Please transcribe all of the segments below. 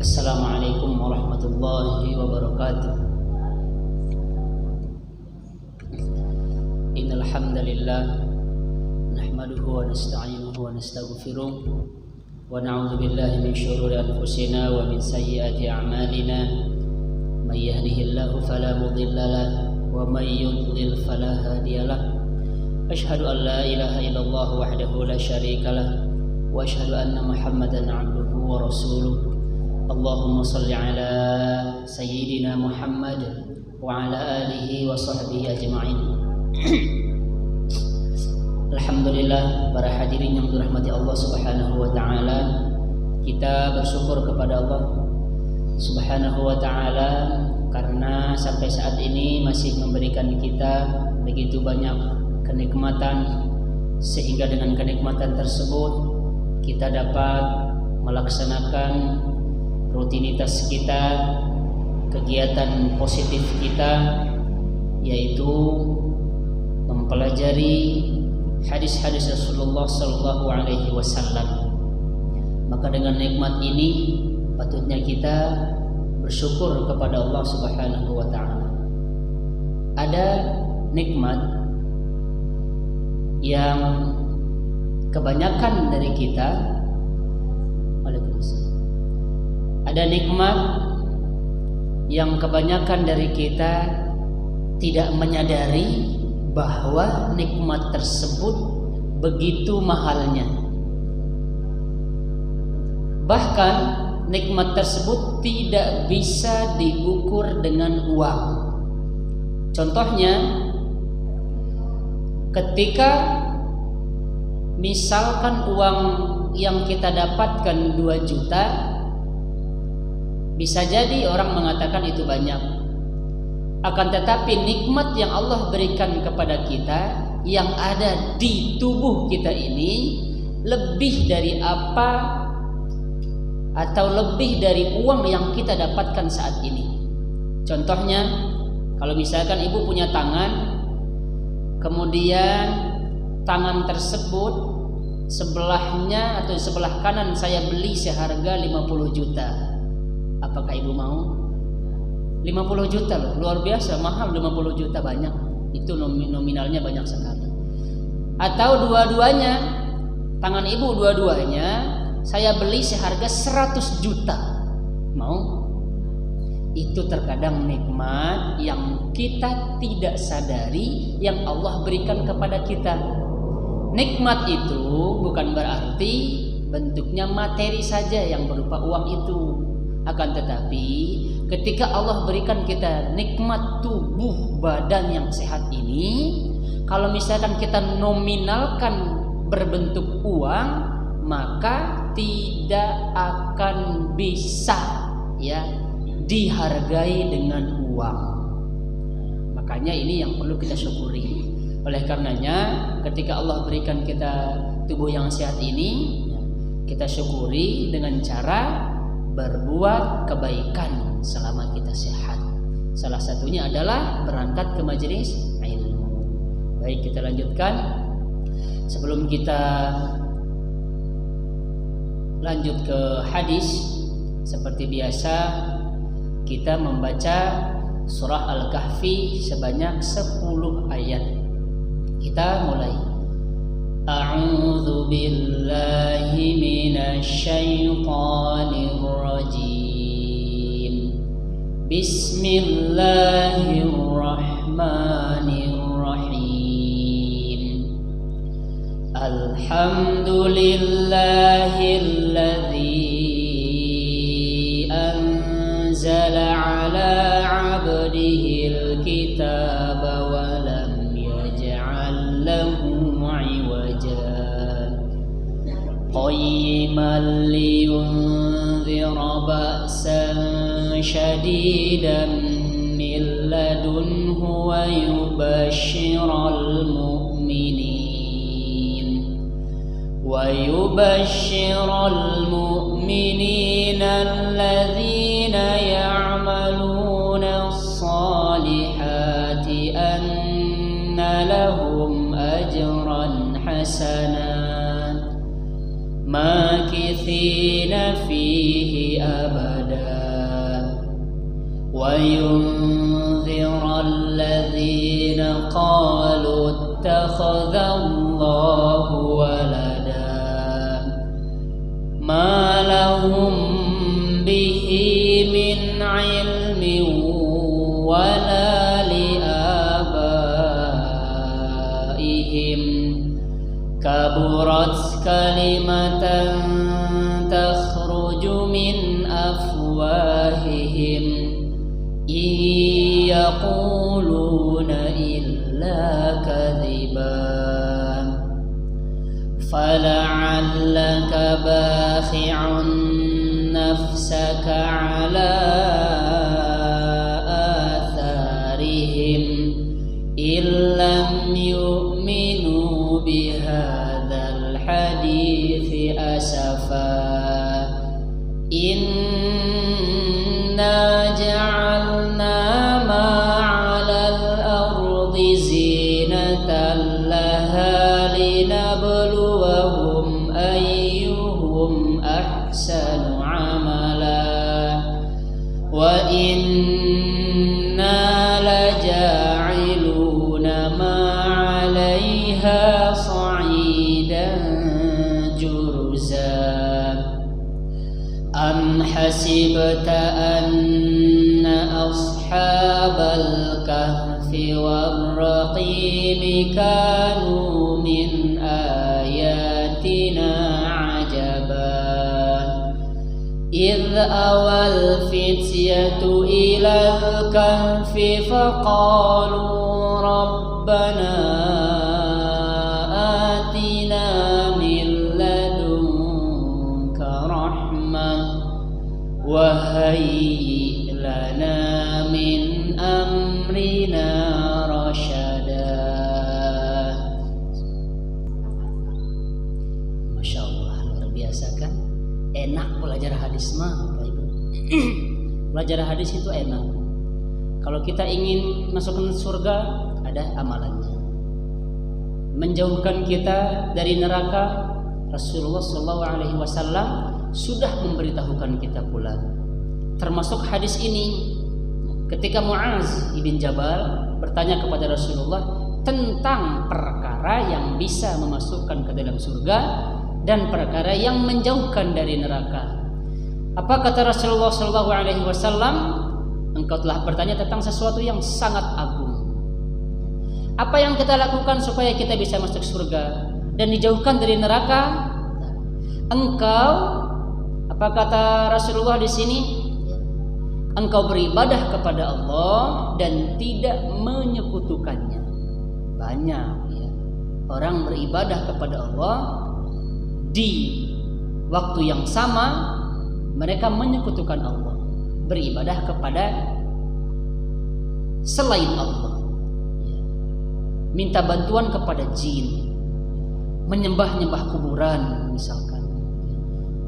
Assalamualaikum warahmatullahi wabarakatuh. Innal hamdalillah nahmaduhu wa nasta'inuhu wa nastaghfiruh wa na'udzu billahi min shururi anfusina wa min sayyiati a'malina. May yahdihillahu fala mudilla lahu wa may yudlil fala hadiyalah. Asyhadu an la ilaha illallah wahdahu la syarikalah wa asyhadu anna Muhammadan 'abduhu wa rasuluh. Allahumma salli ala sayyidina Muhammad wa ala alihi wa sahbihi ajma'in. Alhamdulillah, para hadirin yang dirahmati Allah Subhanahu wa taala, kita bersyukur kepada Allah Subhanahu wa taala karena sampai saat ini masih memberikan kita begitu banyak kenikmatan, sehingga dengan kenikmatan tersebut kita dapat melaksanakan rutinitas kita, kegiatan positif kita, yaitu mempelajari hadis-hadis Rasulullah Sallallahu Alaihi Wasallam. Maka dengan nikmat ini patutnya kita bersyukur kepada Allah Subhanahu Wa Taala. Ada nikmat yang kebanyakan dari kita, ada nikmat yang kebanyakan dari kita tidak menyadari bahwa nikmat tersebut begitu mahalnya. Bahkan nikmat tersebut tidak bisa diukur dengan uang. Contohnya, ketika misalkan uang yang kita dapatkan 2 juta, bisa jadi orang mengatakan itu banyak. Akan tetapi nikmat yang Allah berikan kepada kita yang ada di tubuh kita ini lebih dari apa atau lebih dari uang yang kita dapatkan saat ini. Contohnya, kalau misalkan ibu punya tangan, kemudian tangan tersebut sebelahnya atau sebelah kanan saya beli seharga 50 juta. Apakah ibu mau? 50 juta loh, luar biasa mahal. 50 juta banyak, itu nominalnya banyak sekali. Atau dua-duanya, tangan ibu dua-duanya saya beli seharga 100 juta. Mau? Itu terkadang nikmat yang kita tidak sadari yang Allah berikan kepada kita. Nikmat itu bukan berarti bentuknya materi saja yang berupa uang itu. Akan tetapi ketika Allah berikan kita nikmat tubuh badan yang sehat ini, kalau misalkan kita nominalkan berbentuk uang, maka tidak akan bisa dihargai dengan uang. Makanya ini yang perlu kita syukuri. Oleh karenanya ketika Allah berikan kita tubuh yang sehat ini, kita syukuri dengan cara berbuat kebaikan selama kita sehat. Salah satunya adalah berangkat ke majelis ilmu. Baik, kita lanjutkan. Sebelum kita lanjut ke hadis, seperti biasa kita membaca surah Al-Kahfi sebanyak 10 ayat. Kita mulai. A'udzu billahi minasy syaithanir rajim. Bismillahirrahmanirrahim. Alhamdulillahilladzi anzala 'ala 'abdihil kitaba wa lam yaj'al lahu qayyiman liyunzira ba'san syadidan min ladunhu wa yubashshiral mu'minin alladhina ya'maluna as-salihati anna lahum ajran hasanan makithina fihi أبدا وينذر الذين قالوا اتخذ الله ولدا ما لهم به من علم ولا لآبائهم كبرت كلمة تخرج من أفواههم إن يقولون إلا كذبا فلعلك باخع نفسك على آثارهم إن لم يؤمنوا بهذا الحديث أسفا إنا جعلنا ما على الأرض زينة لها لنبلوهم أيهم أحسن عملا وإنا لجاعلون ما عليها صعيدا جرزا أم حسبت أن أصحاب الكهف والرقيم كانوا من آياتنا عجبا إذ أوى الفتية إلى الكهف فقالوا ربنا آتنا من لدنك رحمة وهيئ لنا من أمرنا رشدا. Masya Allah, luar biasa kan? Enak belajar hadis mah, Bapak Ibu. Belajar hadis itu enak. Kalau kita ingin masuk ke surga, ada amalannya. Menjauhkan kita dari neraka, Rasulullah SAW sudah memberitahukan kita pula. Termasuk hadis ini, ketika Muaz ibn Jabal bertanya kepada Rasulullah tentang perkara yang bisa memasukkan ke dalam surga dan perkara yang menjauhkan dari neraka. Apa kata Rasulullah SAW? Engkau telah bertanya tentang sesuatu yang sangat agung. Apa yang kita lakukan supaya kita bisa masuk surga dan dijauhkan dari neraka? Engkau, apa kata Rasulullah di sini? Engkau beribadah kepada Allah dan tidak menyekutukannya. Banyak ya orang beribadah kepada Allah, di waktu yang sama mereka menyekutukan Allah, beribadah kepada selain Allah, minta bantuan kepada jin, menyembah-nyembah kuburan misalkan.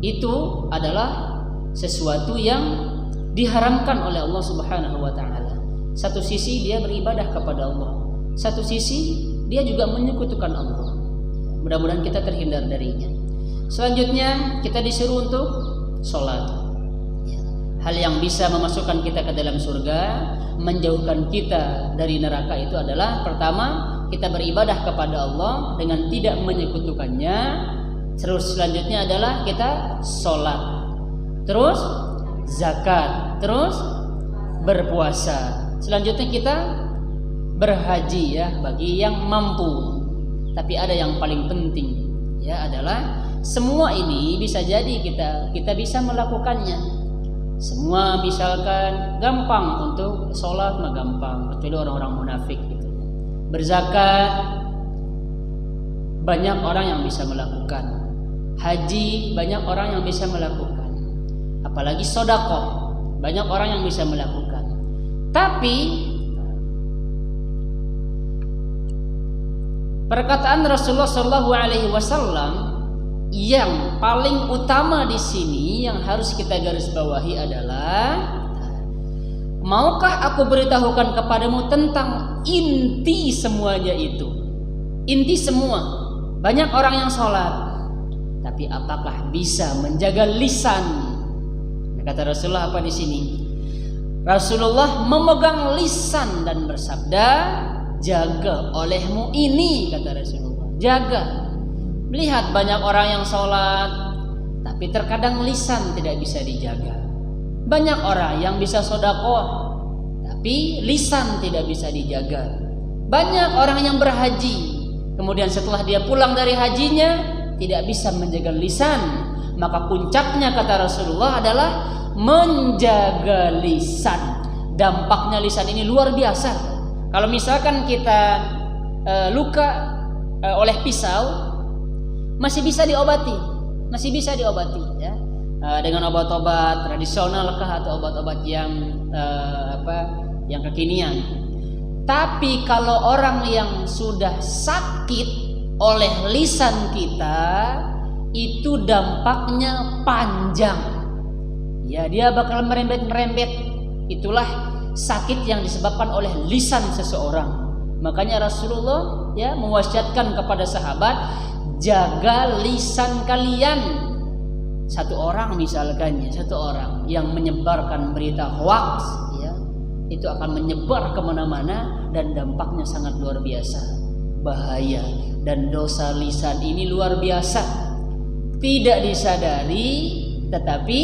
Itu adalah sesuatu yang diharamkan oleh Allah Subhanahu wa taala. Satu sisi dia beribadah kepada Allah, satu sisi dia juga menyekutukan Allah. Mudah-mudahan kita terhindar darinya. Selanjutnya kita disuruh untuk sholat. Hal yang bisa memasukkan kita ke dalam surga, menjauhkan kita dari neraka itu adalah pertama, kita beribadah kepada Allah dengan tidak menyekutukannya. Terus selanjutnya adalah kita sholat, terus zakat, terus berpuasa. Selanjutnya kita berhaji ya bagi yang mampu. Tapi ada yang paling penting ya adalah semua ini bisa jadi kita bisa melakukannya. Semua misalkan gampang untuk sholat mah gampang, kecuali orang-orang munafik gitu. Berzakat banyak orang yang bisa melakukan. Haji banyak orang yang bisa melakukan. Apalagi sedekah banyak orang yang bisa melakukan. Tapi perkataan Rasulullah SAW yang paling utama di sini yang harus kita garis bawahi adalah, maukah aku beritahukan kepadamu tentang inti semuanya itu? Inti semua. Banyak orang yang sholat, tapi apakah bisa menjaga lisan? Kata Rasulullah apa di sini? Rasulullah memegang lisan dan bersabda, jaga olehmu ini, kata Rasulullah. Jaga. Melihat banyak orang yang sholat, tapi terkadang lisan tidak bisa dijaga. Banyak orang yang bisa sedekah, tapi lisan tidak bisa dijaga. Banyak orang yang berhaji, kemudian setelah dia pulang dari hajinya tidak bisa menjaga lisan. Maka puncaknya kata Rasulullah adalah menjaga lisan. Dampaknya lisan ini luar biasa. Kalau misalkan kita luka oleh pisau, masih bisa diobati, ya, dengan obat-obat tradisional kah atau obat-obat yang yang kekinian. Tapi kalau orang yang sudah sakit oleh lisan kita, itu dampaknya panjang. Ya, dia bakal merembet-merembet. Itulah sakit yang disebabkan oleh lisan seseorang. Makanya Rasulullah ya mewasiatkan kepada sahabat, jaga lisan kalian. Satu orang misalkan, satu orang yang menyebarkan berita hoax, ya, itu akan menyebar kemana-mana dan dampaknya sangat luar biasa, bahaya. Dan dosa lisan ini luar biasa. Tidak disadari, tetapi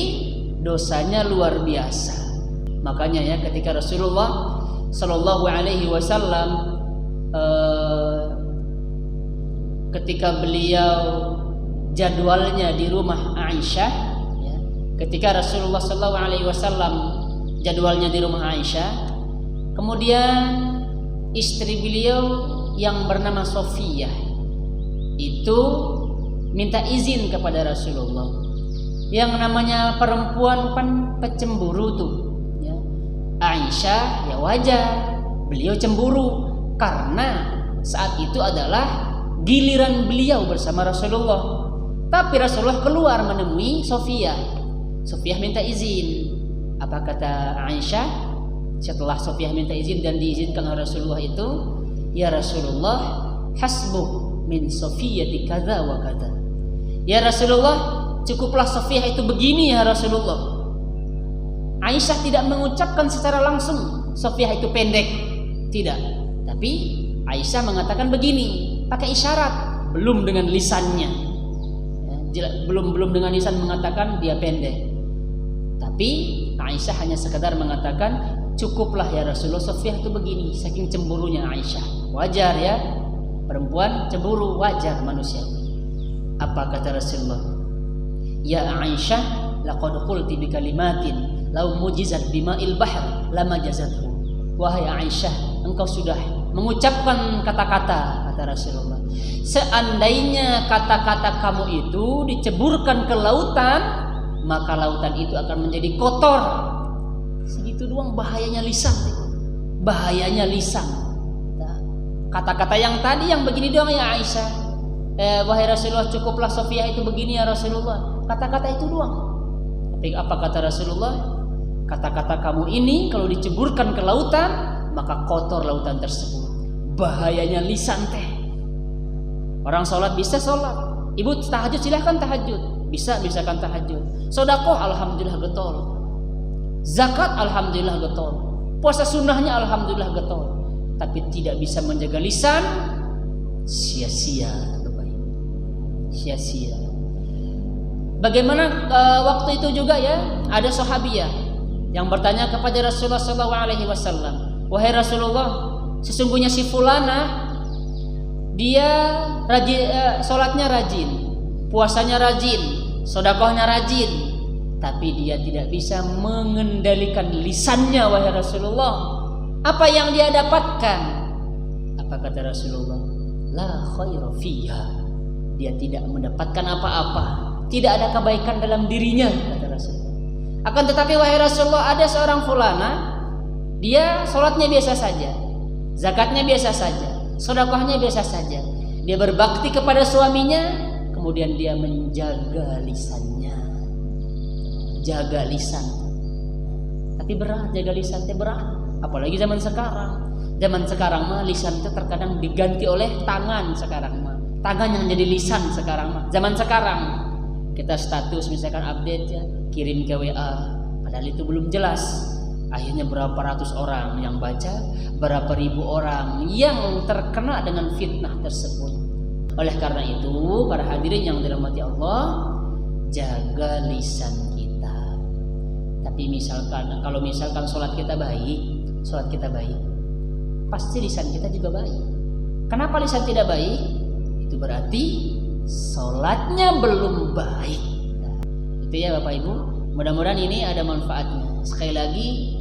dosanya luar biasa. Makanya ya ketika Rasulullah Shallallahu Alaihi Wasallam ketika beliau jadwalnya di rumah Aisyah, ya, ketika Rasulullah Shallallahu Alaihi Wasallam jadwalnya di rumah Aisyah, kemudian istri beliau yang bernama Sofiyah itu minta izin kepada Rasulullah. Yang namanya perempuan kan pecemburu tuh, ya. Aisyah ya wajar beliau cemburu karena saat itu adalah giliran beliau bersama Rasulullah. Tapi Rasulullah keluar menemui Sofiyah. Sofiyah minta izin. Apa kata Aisyah setelah Sofiyah minta izin dan diizinkan oleh Rasulullah itu? Ya Rasulullah, hasbuh min Sofiyati kadza wa kadza. Ya Rasulullah, cukuplah Sofiyah itu begini ya Rasulullah. Aisyah tidak mengucapkan secara langsung Sofiyah itu pendek, tidak. Tapi Aisyah mengatakan begini, pakai isyarat, belum dengan lisannya, ya, belum dengan lisan mengatakan dia pendek. Tapi Aisyah hanya sekedar mengatakan, cukuplah ya Rasulullah, Sofiyah itu begini. Saking cemburunya Aisyah. Wajar ya, perempuan cemburu, wajar manusia. Apa kata Rasulullah? Ya Aisyah, laqad qulti bi kalimatin law mujizat bima'il bahr lama jazathu. Wahai Aisyah, engkau sudah mengucapkan kata-kata, kata Rasulullah. Seandainya kata-kata kamu itu diceburkan ke lautan, maka lautan itu akan menjadi kotor. Segitu doang bahayanya lisan. Bahayanya lisan. Kata-kata yang tadi yang begini doang ya Aisyah. Wahai Rasulullah, cukuplah Sofiyah itu begini ya Rasulullah. Kata-kata itu doang. Tapi apa kata Rasulullah? Kata-kata kamu ini kalau diceburkan ke lautan, maka kotor lautan tersebut. Bahayanya lisan teh. Orang sholat bisa sholat. Ibu tahajud silahkan tahajud. Bisa misalkan tahajud. Sedekah alhamdulillah getol. Zakat alhamdulillah getol. Puasa sunnahnya alhamdulillah getol. Tapi tidak bisa menjaga lisan, sia-sia. Sia-sia. Bagaimana waktu itu juga ya, ada sahabiah yang bertanya kepada Rasulullah SAW, wahai Rasulullah, sesungguhnya si fulana dia rajin, sholatnya rajin, puasanya rajin, sedekahnya rajin, tapi dia tidak bisa mengendalikan lisannya, wahai Rasulullah. Apa yang dia dapatkan? Apa kata Rasulullah? La khaira fiha. Dia tidak mendapatkan apa-apa, tidak ada kebaikan dalam dirinya, kata Rasulullah. Akan tetapi wahai Rasulullah, ada seorang fulana, dia sholatnya biasa saja, zakatnya biasa saja, sedekahnya biasa saja, dia berbakti kepada suaminya, kemudian dia menjaga lisannya. Jaga lisan. Tapi berat, jaga lisan itu berat. Apalagi zaman sekarang. Zaman sekarang mah lisan itu terkadang diganti oleh tangan sekarang mah. Tangan yang jadi lisan sekarang mah. Zaman sekarang kita status misalkan update ya, kirim ke WA, Padahal itu belum jelas. Akhirnya berapa ratus orang yang baca, berapa ribu orang yang terkena dengan fitnah tersebut. Oleh karena itu, para hadirin yang dirahmati Allah, jaga lisan kita. Tapi kalau misalkan sholat kita baik, pasti lisan kita juga baik. Kenapa lisan tidak baik? Itu berarti sholatnya belum baik. Nah, itu ya Bapak Ibu. Mudah-mudahan ini ada manfaatnya. Sekali lagi,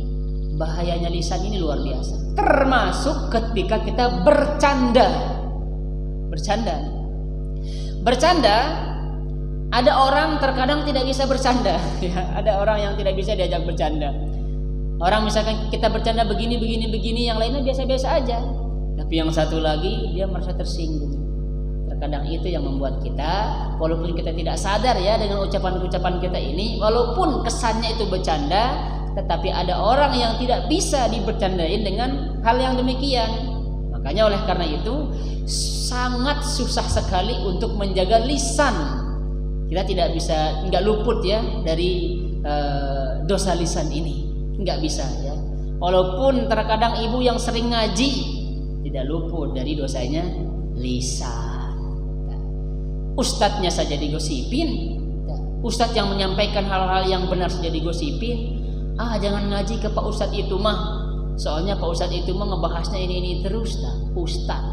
bahayanya lisan ini luar biasa. Termasuk ketika kita bercanda. Ada orang terkadang tidak bisa bercanda. Ada orang yang tidak bisa diajak bercanda. Orang misalkan kita bercanda begini, yang lainnya biasa-biasa aja. Tapi yang satu lagi dia merasa tersinggung. Terkadang itu yang membuat kita, walaupun kita tidak sadar ya dengan ucapan-ucapan kita ini, walaupun kesannya itu bercanda, tetapi ada orang yang tidak bisa dibercandain dengan hal yang demikian. Makanya oleh karena itu sangat susah sekali untuk menjaga lisan. Kita nggak luput ya dari dosa lisan ini, nggak bisa ya. Walaupun terkadang ibu yang sering ngaji tidak luput dari dosanya lisan. Ustadznya saja digosipin, ustadz yang menyampaikan hal-hal yang benar saja digosipin. Jangan ngaji ke Pak Ustadz itu mah, soalnya Pak Ustadz itu mah ngebahasnya ini terus ustadz.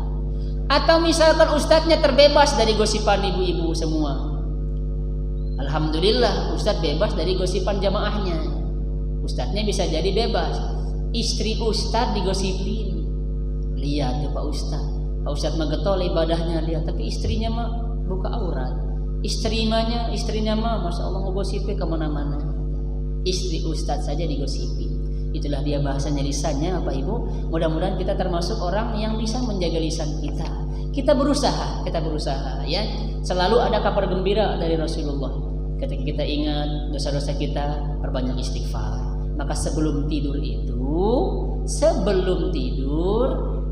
Atau misalkan ustadznya terbebas dari gosipan ibu-ibu semua. Alhamdulillah ustadz bebas dari gosipan jamaahnya. Ustadznya bisa jadi bebas. Istri ustadz digosipin. Lihat tuh Pak Ustadz mah getol ibadahnya lihat, tapi istrinya mah buka aurat. Istrinya mah masya Allah ngegosipin kemana-mana. Istri ustadz saja digosipin. Itulah dia bahasanya lisannya Bapak Ibu. Mudah-mudahan kita termasuk orang yang bisa menjaga lisan kita. Kita berusaha ya. Selalu ada kabar gembira dari Rasulullah. Ketika kita ingat dosa-dosa kita, perbanyak istighfar. Maka sebelum tidur,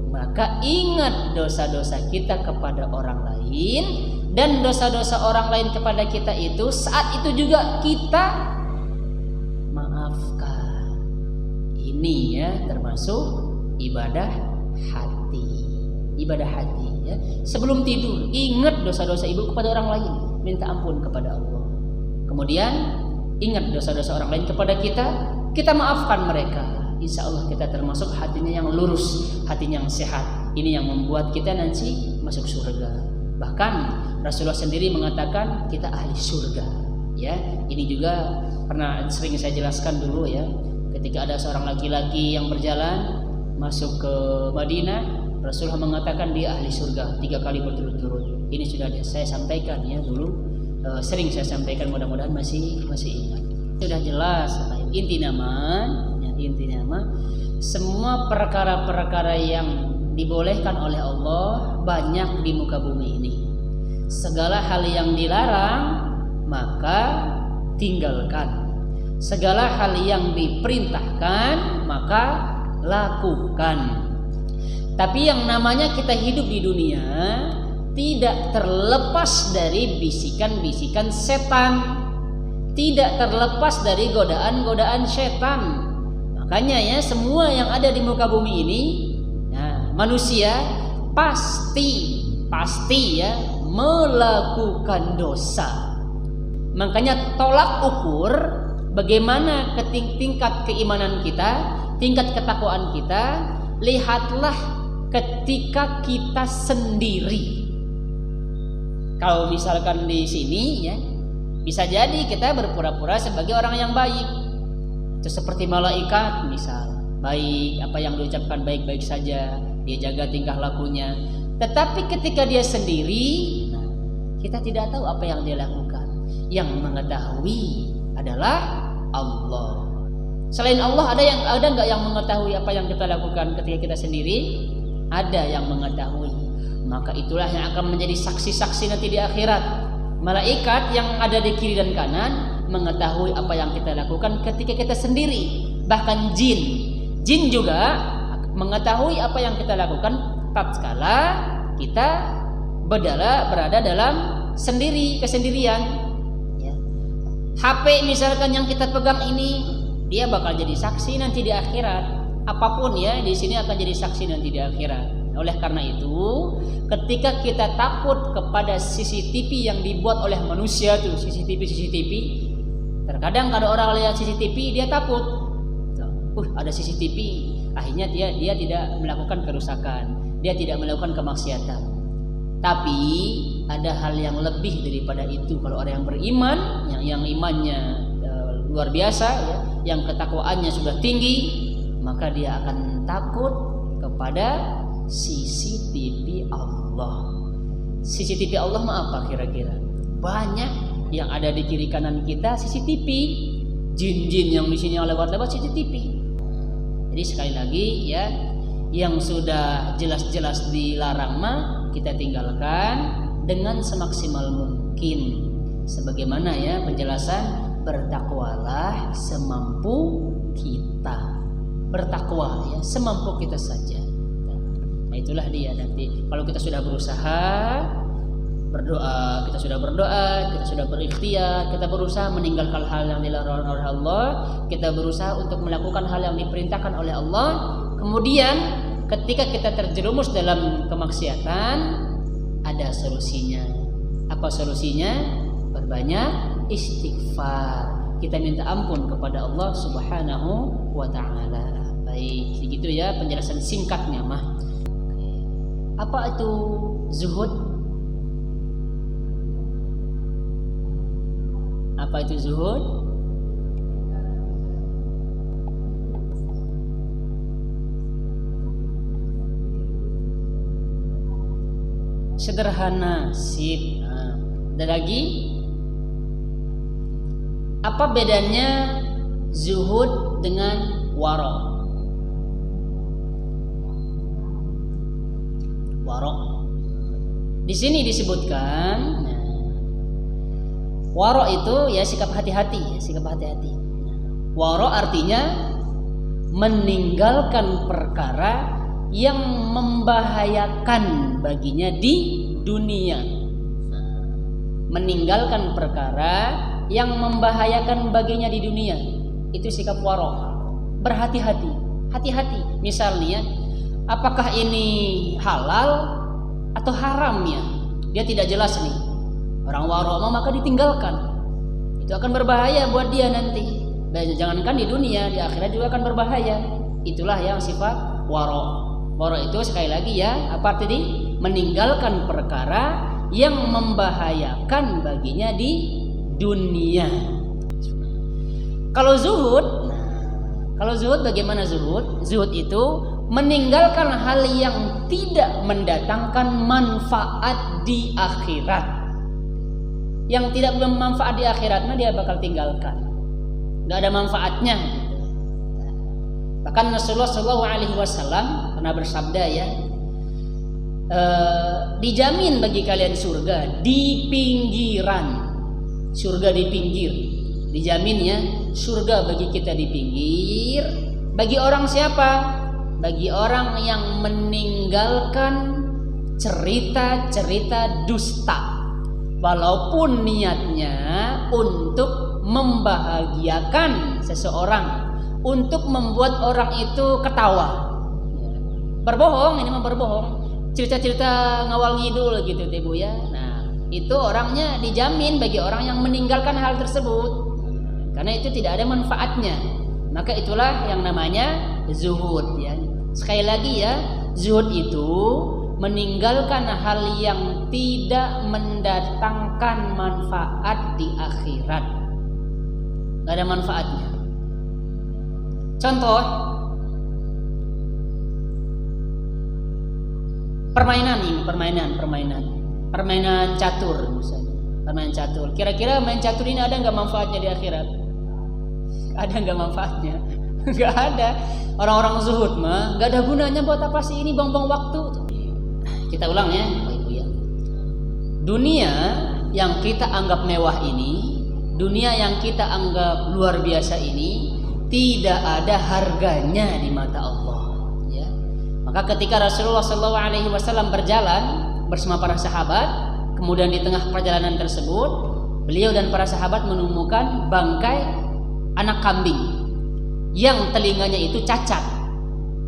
maka ingat dosa-dosa kita kepada orang lain, dan dosa-dosa orang lain kepada kita itu saat itu juga kita maafkan. Ini ya termasuk ibadah hati ya. Sebelum tidur ingat dosa-dosa ibu kepada orang lain, minta ampun kepada Allah. Kemudian ingat dosa-dosa orang lain kepada kita maafkan mereka. Insya Allah kita termasuk hatinya yang lurus, hatinya yang sehat. Ini yang membuat kita nanti masuk surga. Bahkan Rasulullah sendiri mengatakan kita ahli surga ya. Ini juga pernah sering saya jelaskan dulu ya. Ketika ada seorang laki-laki yang berjalan masuk ke Madinah, Rasulullah mengatakan dia ahli surga 3 kali berturut-turut. Ini sudah saya sampaikan ya dulu, sering saya sampaikan, mudah-mudahan masih ingat. Sudah jelas. Inti nama semua perkara-perkara yang dibolehkan oleh Allah banyak di muka bumi ini. Segala hal yang dilarang maka tinggalkan. Segala hal yang diperintahkan maka lakukan. Tapi yang namanya kita hidup di dunia tidak terlepas dari bisikan-bisikan setan, tidak terlepas dari godaan-godaan setan. Makanya ya semua yang ada di muka bumi ini, manusia pasti ya melakukan dosa. Makanya tolak ukur bagaimana tingkat keimanan kita, tingkat ketakwaan kita, lihatlah ketika kita sendiri. Kalau misalkan di sini ya, bisa jadi kita berpura-pura sebagai orang yang baik. Itu seperti malaikat misal, baik, apa yang diucapkan baik-baik saja, dia jaga tingkah lakunya. Tetapi ketika dia sendiri, kita tidak tahu apa yang dia lakukan. Yang mengetahui adalah Allah. Selain Allah ada nggak yang mengetahui apa yang kita lakukan ketika kita sendiri? Ada yang mengetahui. Maka itulah yang akan menjadi saksi-saksi nanti di akhirat. Malaikat yang ada di kiri dan kanan mengetahui apa yang kita lakukan ketika kita sendiri. Bahkan jin juga mengetahui apa yang kita lakukan tatkala kita berada dalam kesendirian. Ya. HP misalkan yang kita pegang ini dia bakal jadi saksi nanti di akhirat. Apapun ya di sini akan jadi saksi nanti di akhirat. Oleh karena itu, ketika kita takut kepada CCTV yang dibuat oleh manusia tuh, CCTV, terkadang ada orang lihat CCTV dia takut. Ada CCTV, akhirnya dia tidak melakukan kerusakan, dia tidak melakukan kemaksiatan. Tapi ada hal yang lebih daripada itu. Kalau orang yang beriman, yang imannya luar biasa, ya, yang ketakwaannya sudah tinggi, maka dia akan takut kepada CCTV Allah. CCTV Allah mah apa kira-kira? Banyak yang ada di kiri kanan kita CCTV. Jin-jin yang di sini lewat CCTV. Jadi sekali lagi ya, yang sudah jelas-jelas dilarang mah kita tinggalkan dengan semaksimal mungkin. Sebagaimana ya penjelasan, bertakwalah semampu kita. Bertakwa ya semampu kita saja. Nah itulah dia nanti. Kalau kita sudah berusaha berdoa, kita sudah berikhtiar, kita berusaha meninggalkan hal yang dilarang oleh Allah, kita berusaha untuk melakukan hal yang diperintahkan oleh Allah. Kemudian ketika kita terjerumus dalam kemaksiatan, ada solusinya. Apa solusinya? Perbanyak istighfar. Kita minta ampun kepada Allah Subhanahu wa ta'ala. Baik, segitu ya penjelasan singkatnya mah. Apa itu zuhud? Apa itu zuhud? Sederhana, sip. Ada lagi? Apa bedanya zuhud dengan waro? Waro. Di sini disebutkan, waro itu ya sikap hati-hati, Waro artinya meninggalkan perkara yang membahayakan baginya di dunia. Meninggalkan perkara yang membahayakan baginya di dunia, itu sikap waro. Berhati-hati, hati-hati. Misalnya, apakah ini halal atau haram ya? Dia tidak jelas nih. Orang waro maka ditinggalkan. Itu akan berbahaya buat dia nanti. Jangankan di dunia, di akhirat juga akan berbahaya. Itulah yang sifat waro. Waro itu sekali lagi ya, apa tadi? Meninggalkan perkara yang membahayakan baginya di dunia. Kalau zuhud bagaimana zuhud? Zuhud itu meninggalkan hal yang tidak mendatangkan manfaat di akhirat. Yang tidak bermanfaat di akhiratnya dia bakal tinggalkan. Gak ada manfaatnya. Bahkan Rasulullah SAW pernah bersabda ya, dijamin bagi kalian surga di pinggiran. Surga di pinggir. Dijamin ya, surga bagi kita di pinggir. Bagi orang siapa? Bagi orang yang meninggalkan cerita-cerita dusta. Walaupun niatnya untuk membahagiakan seseorang, untuk membuat orang itu ketawa. Berbohong, ini mah berbohong. Cerita-cerita ngawal ngidul gitu Bu ya. Nah, itu orangnya dijamin bagi orang yang meninggalkan hal tersebut. Karena itu tidak ada manfaatnya. Maka itulah yang namanya zuhud ya. Sekali lagi ya, zuhud itu meninggalkan hal yang tidak mendatangkan manfaat di akhirat. Gak ada manfaatnya. Contoh, permainan catur misalnya. Permainan catur. Kira-kira main catur ini ada nggak manfaatnya di akhirat? Ada nggak manfaatnya? Nggak ada. Orang-orang zuhud mah nggak ada gunanya. Buat apa sih ini buang-buang waktu? Kita ulang ya, Bapak Ibu ya. Dunia yang kita anggap mewah ini, dunia yang kita anggap luar biasa ini, tidak ada harganya di mata Allah. Ya. Maka ketika Rasulullah SAW berjalan bersama para sahabat, kemudian di tengah perjalanan tersebut, beliau dan para sahabat menemukan bangkai anak kambing. yang telinganya itu cacat.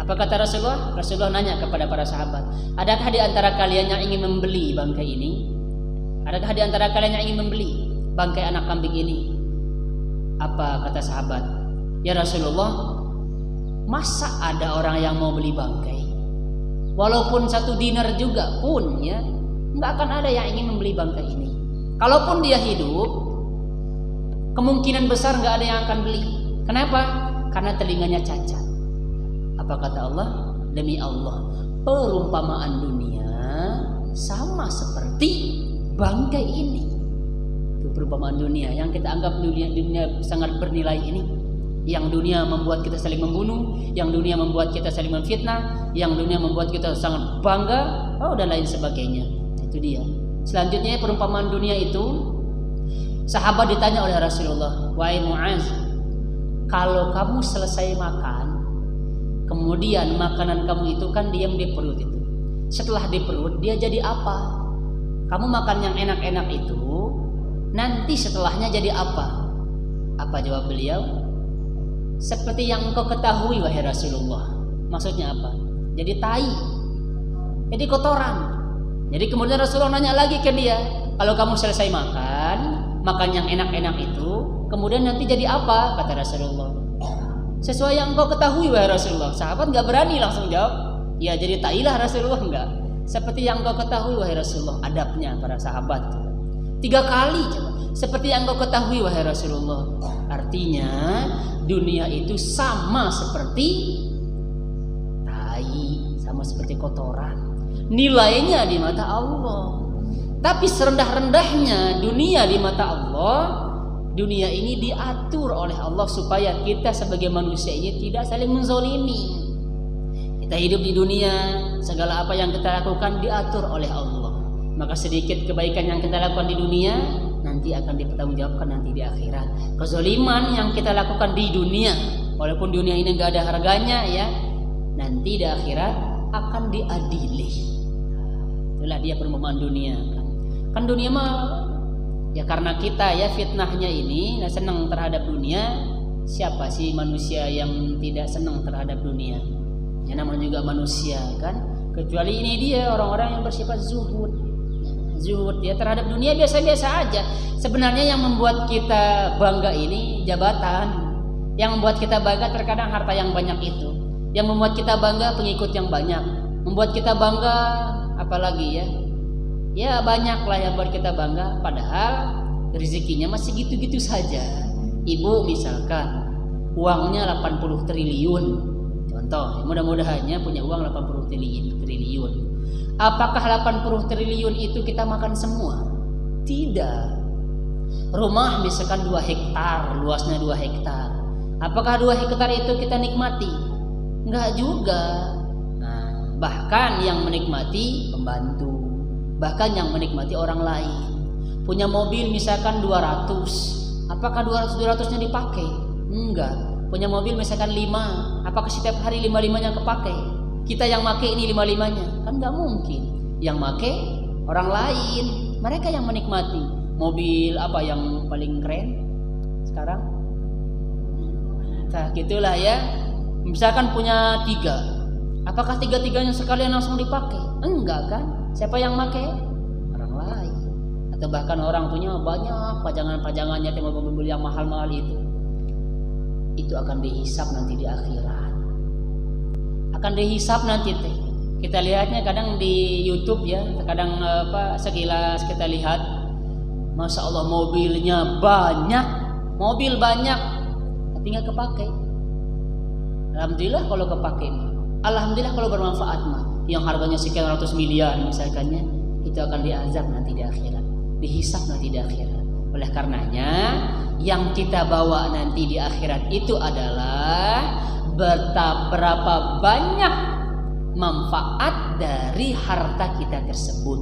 Apa kata Rasulullah? Rasulullah nanya kepada para sahabat, adakah di antara kalian yang ingin membeli bangkai ini? Adakah di antara kalian yang ingin membeli bangkai anak kambing ini? Apa kata sahabat? Ya Rasulullah, masa ada orang yang mau beli bangkai? Walaupun 1 dinar juga pun ya, nggak akan ada yang ingin membeli bangkai ini. Kalaupun dia hidup, kemungkinan besar nggak ada yang akan beli. Kenapa? Karena telinganya cacat. Apa kata Allah? Demi Allah, perumpamaan dunia sama seperti bangkai ini. Itu perumpamaan dunia yang kita anggap dunia sangat bernilai ini. Yang dunia membuat kita saling membunuh, yang dunia membuat kita saling memfitnah, yang dunia membuat kita sangat bangga, dan lain sebagainya. Itu dia. Selanjutnya perumpamaan dunia itu, sahabat ditanya oleh Rasulullah, wahai Muaz, kalau kamu selesai makan, kemudian makanan kamu itu kan diam di perut itu. Setelah di perut dia jadi apa? Kamu makan yang enak-enak itu, nanti setelahnya jadi apa? Apa jawab beliau? Seperti yang engkau ketahui wahai Rasulullah. Maksudnya apa? Jadi tai, jadi kotoran. Jadi kemudian Rasulullah nanya lagi ke dia, kalau kamu selesai makan yang enak-enak itu, kemudian nanti jadi apa? Kata Rasulullah, sesuai yang engkau ketahui wahai Rasulullah. Sahabat nggak berani langsung jawab, ya jadi tai lah Rasulullah. Enggak, seperti yang engkau ketahui wahai Rasulullah. Adabnya para sahabat 3 kali coba. Seperti yang engkau ketahui wahai Rasulullah. Artinya dunia itu sama seperti tai, sama seperti kotoran. Nilainya di mata Allah. Tapi serendah-rendahnya dunia di mata Allah, dunia ini diatur oleh Allah supaya kita sebagai manusia ini tidak saling menzolimi. Kita hidup di dunia, segala apa yang kita lakukan diatur oleh Allah. Maka sedikit kebaikan yang kita lakukan di dunia nanti akan dipertanggungjawabkan nanti di akhirat. Kezaliman yang kita lakukan di dunia, walaupun dunia ini nggak ada harganya ya, nanti di akhirat akan diadili. Itulah dia perumpamaan dunia kan dunia mah ya karena kita ya fitnahnya ini senang terhadap dunia. Siapa sih manusia yang tidak senang terhadap dunia? Ya namanya juga manusia kan. Kecuali ini dia orang-orang yang bersifat zuhud ya terhadap dunia biasa-biasa aja. Sebenarnya yang membuat kita bangga ini jabatan. Yang membuat kita bangga terkadang harta yang banyak itu. Yang membuat kita bangga pengikut yang banyak. Membuat kita bangga apalagi ya? Ya banyaklah yang buat kita bangga. Padahal rezekinya masih gitu-gitu saja. Ibu misalkan uangnya 80 triliun. Contoh, mudah-mudahannya punya uang 80 triliun. Apakah 80 triliun itu kita makan semua? Tidak. Rumah misalkan 2 hektar, luasnya 2 hektar. Apakah 2 hektar itu kita nikmati? Enggak juga. Nah, bahkan yang menikmati pembantu, bahkan yang menikmati orang lain. Punya mobil misalkan 200. Apakah 200-nya dipakai? Enggak. Punya mobil misalkan 5. Apakah setiap hari 5-5-nya kepakai? Kita yang make ini 5-5-nya kan nggak mungkin. Yang make orang lain, mereka yang menikmati. Mobil apa yang paling keren sekarang? Nah gitulah ya. Misalkan punya 3, apakah 3-3-nya sekalian langsung dipakai? Enggak kan? Siapa yang make? Orang lain. Atau bahkan orang punya banyak pajangan-pajangannya, mobil-mobil yang mahal-mahal itu akan dihisap nanti di akhirat. Akan dihisap nanti teh. Kita lihatnya kadang di YouTube ya, kadang sekilas kita lihat, masya Allah mobilnya banyak, mobil banyak, tapi nggak kepake. Alhamdulillah kalau kepake, alhamdulillah kalau bermanfaat mah. Yang harganya sekian ratus miliar misalkannya, itu akan diazab nanti di akhirat, dihisap nanti di akhirat. Oleh karenanya, yang kita bawa nanti di akhirat itu adalah berapa banyak manfaat dari harta kita tersebut.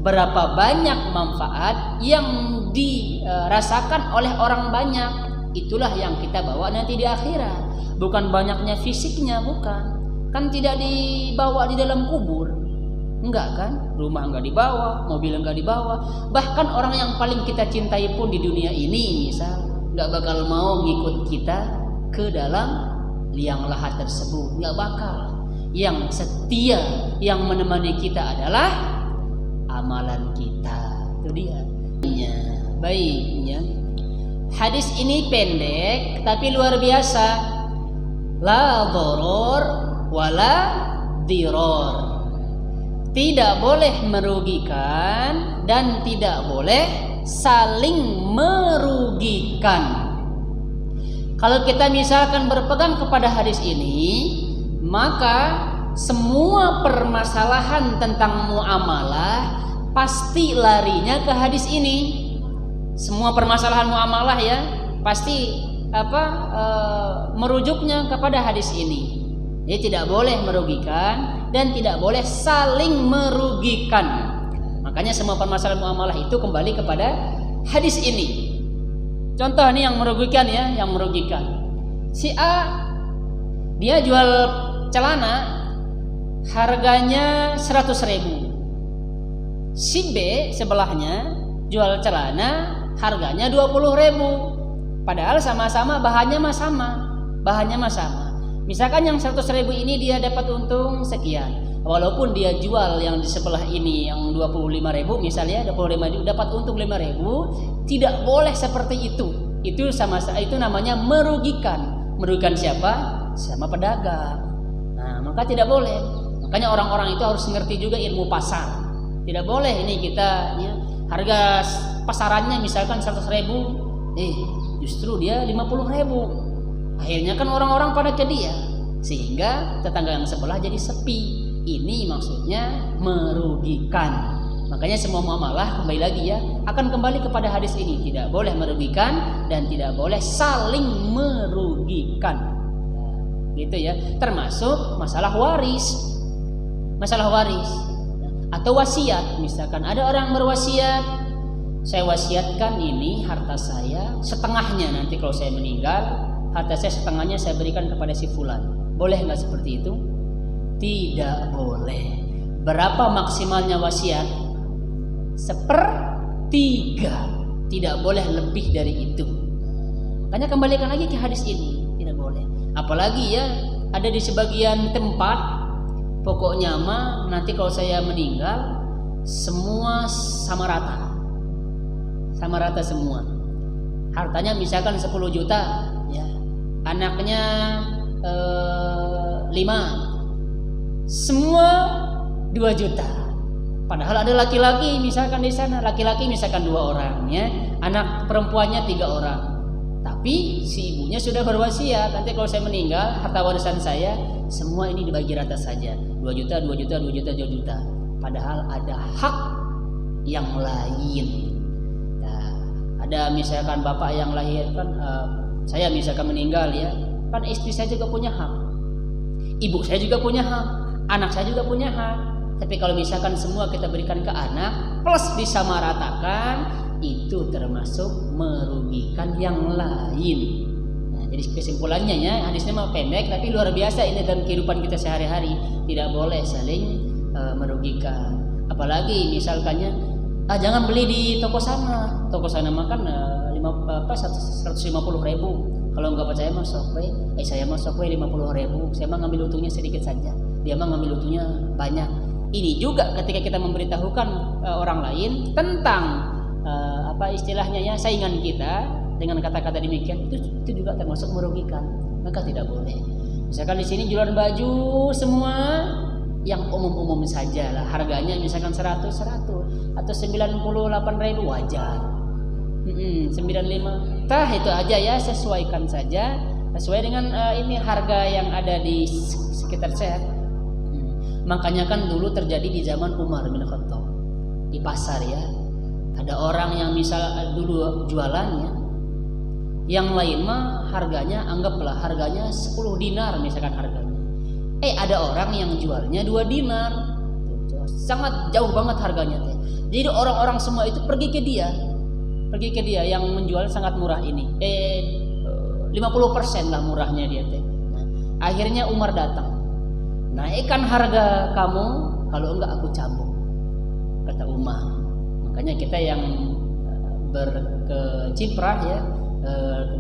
Berapa banyak manfaat yang dirasakan oleh orang banyak. Itulah yang kita bawa nanti di akhirat. Bukan banyaknya fisiknya, bukan. Kan tidak dibawa di dalam kubur. Enggak kan? Rumah enggak dibawa, mobil enggak dibawa. Bahkan orang yang paling kita cintai pun di dunia ini misal enggak bakal mau ngikut kita ke dalam liang lahat tersebut, nggak bakal. Yang setia, yang menemani kita adalah amalan kita. Itu dia. Baiknya, hadis ini pendek tapi luar biasa. La dharor wala diror. Tidak boleh merugikan dan tidak boleh saling merugikan. Kalau kita misalkan berpegang kepada hadis ini, maka semua permasalahan tentang muamalah pasti larinya ke hadis ini. Semua permasalahan muamalah ya pasti merujuknya kepada hadis ini. Jadi tidak boleh merugikan dan tidak boleh saling merugikan. Makanya semua permasalahan muamalah itu kembali kepada hadis ini. Contoh nih yang merugikan ya, yang merugikan. Si A dia jual celana harganya 100.000. Si B sebelahnya jual celana harganya 20.000. Padahal sama-sama bahannya mah sama. Misalkan yang 100.000 ini dia dapat untung sekian. Walaupun dia jual yang di sebelah ini yang 25.000 misalnya, 25.000 dapat untung 5.000, tidak boleh seperti itu. Itu namanya merugikan. Merugikan siapa? Sama pedagang. Nah, maka tidak boleh. Makanya orang-orang itu harus mengerti juga ilmu pasar. Tidak boleh ini kita ya, harga pasarannya misalkan 100.000, justru dia 50.000. Akhirnya kan orang-orang pada ke dia, sehingga tetangga yang sebelah jadi sepi. Ini maksudnya merugikan. Makanya semua muamalah kembali lagi ya akan kembali kepada hadis ini. Tidak boleh merugikan dan tidak boleh saling merugikan. Gitu ya. Termasuk masalah waris. Masalah waris atau wasiat. Misalkan ada orang berwasiat, saya wasiatkan ini harta saya setengahnya nanti kalau saya meninggal, harta saya setengahnya saya berikan kepada si fulan. Boleh nggak seperti itu? Tidak boleh. Berapa maksimalnya wasiat? 1/3. Tidak boleh lebih dari itu. Makanya kembalikan lagi ke hadis ini. Tidak boleh. Apalagi ya ada di sebagian tempat, pokoknya mah nanti kalau saya meninggal semua sama rata. Sama rata semua. Hartanya misalkan 10 juta ya. Anaknya 5, semua 2 juta. Padahal ada laki-laki misalkan di sana, laki-laki misalkan 2 orang ya, anak perempuannya 3 orang. Tapi si ibunya sudah berwasiat, nanti kalau saya meninggal harta warisan saya semua ini dibagi rata saja, 2 juta, 2 juta, 2 juta, 2 juta. Padahal ada hak yang lain. Nah, ada misalkan bapak yang lahir kan. Saya misalkan meninggal ya, kan istri saya juga punya hak, ibu saya juga punya hak, anak saya juga punya hak. Tapi kalau misalkan semua kita berikan ke anak plus disamaratakan, itu termasuk merugikan yang lain. Nah, jadi kesimpulannya ya, hadisnya mah pendek tapi luar biasa ini dalam kehidupan kita sehari-hari. Tidak boleh saling merugikan. Apalagi misalkannya jangan beli di toko sana makan 150.000. Kalau nggak percaya mah sokwe, saya mah sokwe 50.000. Saya mah ngambil untungnya sedikit saja, dia mah ngambil untungnya banyak. Ini juga ketika kita memberitahukan orang lain tentang istilahnya ya saingan kita dengan kata-kata demikian, itu juga termasuk merugikan. Maka tidak boleh. Misalkan di sini jualan baju semua yang umum-umum saja lah, harganya misalkan 100 atau 98.000 wajar. 95 itu aja ya, sesuaikan saja sesuai dengan ini harga yang ada di sekitar saya. Makanya kan dulu terjadi di zaman Umar bin Khattab di pasar ya, ada orang yang misal dulu jualannya yang lain mah harganya anggaplah harganya 10 dinar misalkan harganya, ada orang yang jualnya 2 dinar, sangat jauh banget harganya teh. Jadi orang-orang semua itu pergi ke dia yang menjual sangat murah ini, 50% lah murahnya dia teh. Nah, akhirnya Umar datang, naikkan harga kamu, kalau enggak aku cambuk, kata Umar. Makanya kita yang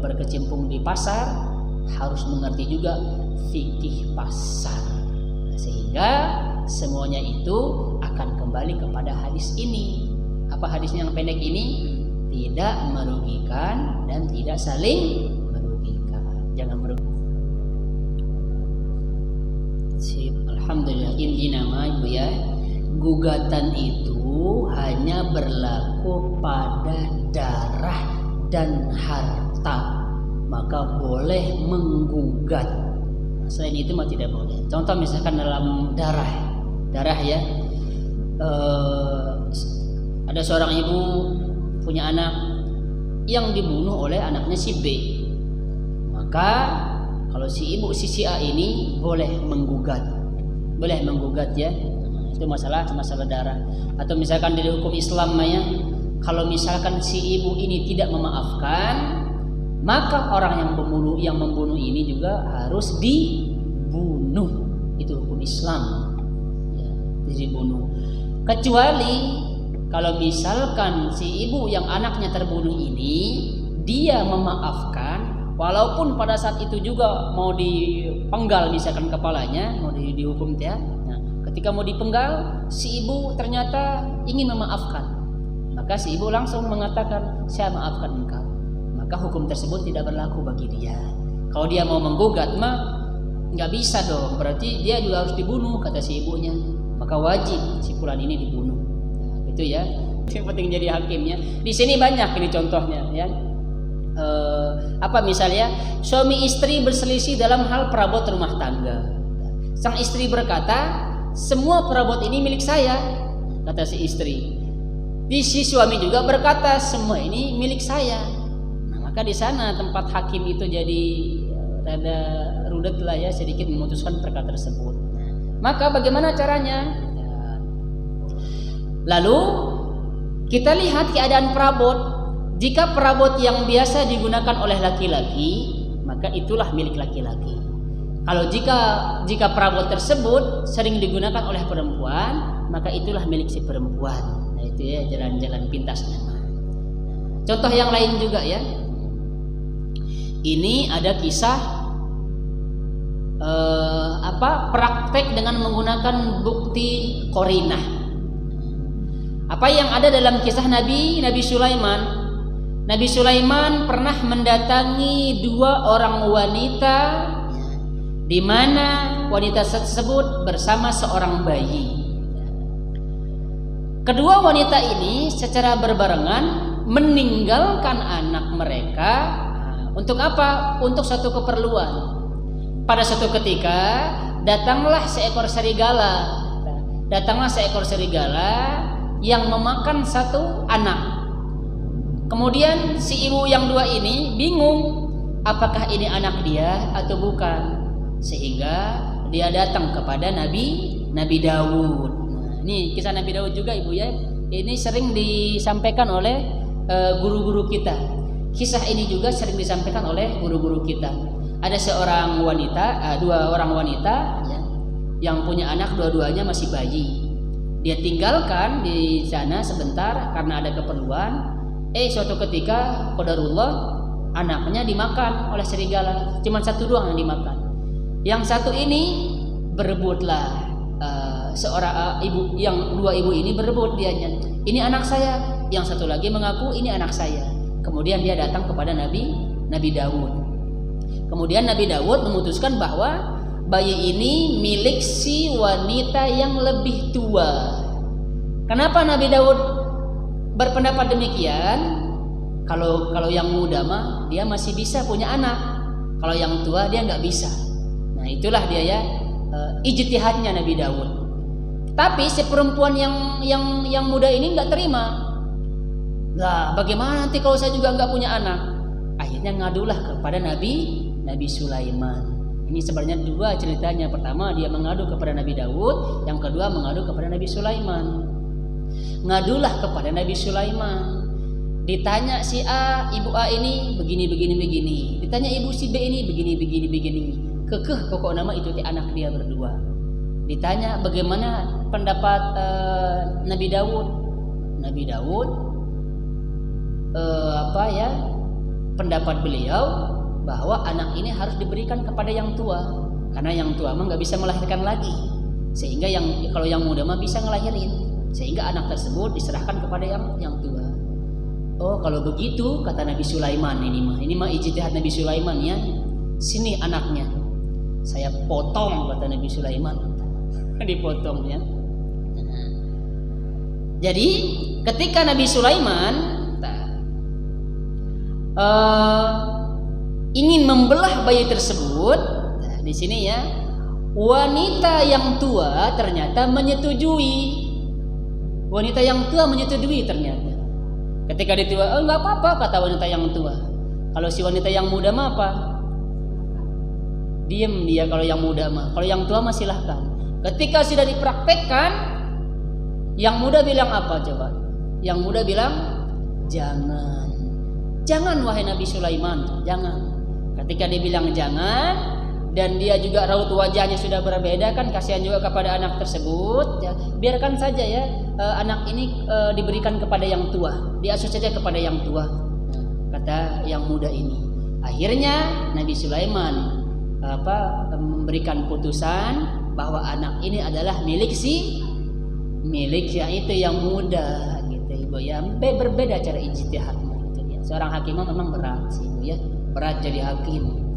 berkecimpung di pasar, harus mengerti juga fikih pasar. Sehingga semuanya itu akan kembali kepada hadis ini. Apa hadisnya yang pendek ini? Tidak merugikan dan tidak saling merugikan. Jangan merugikan. Sip, alhamdulillah. Intinya mah Ibu ya, gugatan itu hanya berlaku pada darah dan harta, maka boleh menggugat. Selain itu mah tidak boleh. Contoh misalkan dalam darah ya, ada seorang ibu punya anak yang dibunuh oleh anaknya si B, maka kalau si ibu si A ini boleh menggugat ya. Itu masalah darah. Atau misalkan di hukum Islam ya, kalau misalkan si ibu ini tidak memaafkan, maka orang yang membunuh ini juga harus dibunuh. Itu hukum Islam ya, dibunuh. Kecuali kalau misalkan si ibu yang anaknya terbunuh ini dia memaafkan, walaupun pada saat itu juga mau dipenggal misalkan kepalanya, mau dihukum ya. Nah, ketika mau dipenggal, si ibu ternyata ingin memaafkan, maka si ibu langsung mengatakan, saya maafkan engkau. Maka hukum tersebut tidak berlaku bagi dia. Kalau dia mau menggugat mah nggak bisa dong, berarti dia juga harus dibunuh kata si ibunya. Maka wajib si fulan ini dibunuh. Nah, itu ya. Yang penting jadi hakimnya. Di sini banyak ini contohnya ya. Apa misalnya suami istri berselisih dalam hal perabot rumah tangga. Sang istri berkata, semua perabot ini milik saya, kata si istri. Si suami juga berkata, semua ini milik saya. Maka di sana tempat hakim itu jadi rada rudet lah ya, sedikit memutuskan perkara tersebut. Maka bagaimana caranya? Lalu kita lihat keadaan perabot. Jika perabot yang biasa digunakan oleh laki-laki, maka itulah milik laki-laki. Kalau jika perabot tersebut sering digunakan oleh perempuan, maka itulah milik si perempuan. Nah itu ya jalan-jalan pintasnya. Contoh yang lain juga ya. Ini ada kisah praktek dengan menggunakan bukti qarinah. Apa yang ada dalam kisah Nabi Sulaiman? Nabi Sulaiman pernah mendatangi dua orang wanita, di mana wanita tersebut bersama seorang bayi. Kedua wanita ini secara berbarengan meninggalkan anak mereka. Untuk apa? Untuk satu keperluan. Pada suatu ketika datanglah seekor serigala. Yang memakan satu anak. Kemudian si ibu yang dua ini bingung, apakah ini anak dia atau bukan. Sehingga dia datang kepada Nabi Daud. Nah, ini kisah Nabi Daud juga Ibu ya. Ini sering disampaikan oleh guru-guru kita. Kisah ini juga sering disampaikan oleh guru-guru kita. Ada seorang wanita, dua orang wanita ya, yang punya anak, dua-duanya masih bayi. Dia tinggalkan di sana sebentar karena ada keperluan. Suatu ketika qadarullah anaknya dimakan oleh serigala. Cuma satu doang yang dimakan. Yang satu ini berebutlah seorang ibu, yang dua ibu ini berebut dianya. Ini anak saya. Yang satu lagi mengaku ini anak saya. Kemudian dia datang kepada Nabi Daud. Kemudian Nabi Daud memutuskan bahwa bayi ini milik si wanita yang lebih tua. Kenapa Nabi Daud berpendapat demikian? Kalau yang muda mah dia masih bisa punya anak. Kalau yang tua dia nggak bisa. Nah itulah dia ya ijtihadnya Nabi Daud. Tapi si perempuan yang muda ini nggak terima. Lah bagaimana nanti kalau saya juga nggak punya anak? Akhirnya ngadulah kepada Nabi Sulaiman. Ini sebenarnya dua ceritanya. Pertama dia mengadu kepada Nabi Daud, yang kedua mengadu kepada Nabi Sulaiman. Ngadulah kepada Nabi Sulaiman. Ditanya si A, ibu A ini begini. Ditanya ibu si B ini begini. Kekeh pokok nama itu anak dia berdua. Ditanya bagaimana pendapat Nabi Daud. Pendapat beliau bahwa anak ini harus diberikan kepada yang tua, karena yang tua mah nggak bisa melahirkan lagi, sehingga kalau yang muda mah bisa ngelahirin, sehingga anak tersebut diserahkan kepada yang tua. Oh kalau begitu kata Nabi Sulaiman, ini mah ijtihad Nabi Sulaiman ya, sini anaknya saya potong, kata Nabi Sulaiman. Dipotong ya. Jadi ketika Nabi Sulaiman ingin membelah bayi tersebut, di sini ya, wanita yang tua ternyata menyetujui. Wanita yang tua menyetujui ternyata. Ketika ditua, nggak apa-apa kata wanita yang tua. Kalau si wanita yang muda mah apa? Diem dia kalau yang muda mah. Kalau yang tua mah silahkan. Ketika sudah dipraktekkan, yang muda bilang apa coba? Yang muda bilang jangan. Jangan wahai Nabi Sulaiman, jangan. Ketika dia bilang jangan, dan dia juga raut wajahnya sudah berbeda kan, kasihan juga kepada anak tersebut ya, biarkan saja ya, anak ini diberikan kepada yang tua, diasuh saja kepada yang tua, kata yang muda ini. Akhirnya Nabi Sulaiman memberikan putusan bahwa anak ini adalah milik yaitu yang muda gitu Ibu ya. Berbeda cara ijtihadnya gitu ya. Seorang hakim memang berat sih Ibu ya, berat jadi hakim.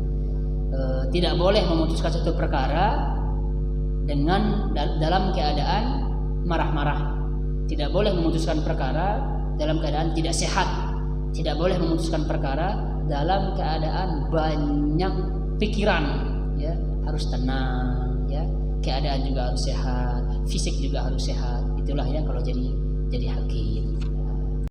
Tidak boleh memutuskan satu perkara dengan dalam keadaan marah-marah. Tidak boleh memutuskan perkara dalam keadaan tidak sehat. Tidak boleh memutuskan perkara dalam keadaan banyak pikiran ya, harus tenang ya. Keadaan juga harus sehat, fisik juga harus sehat. Itulah ya kalau jadi hakim.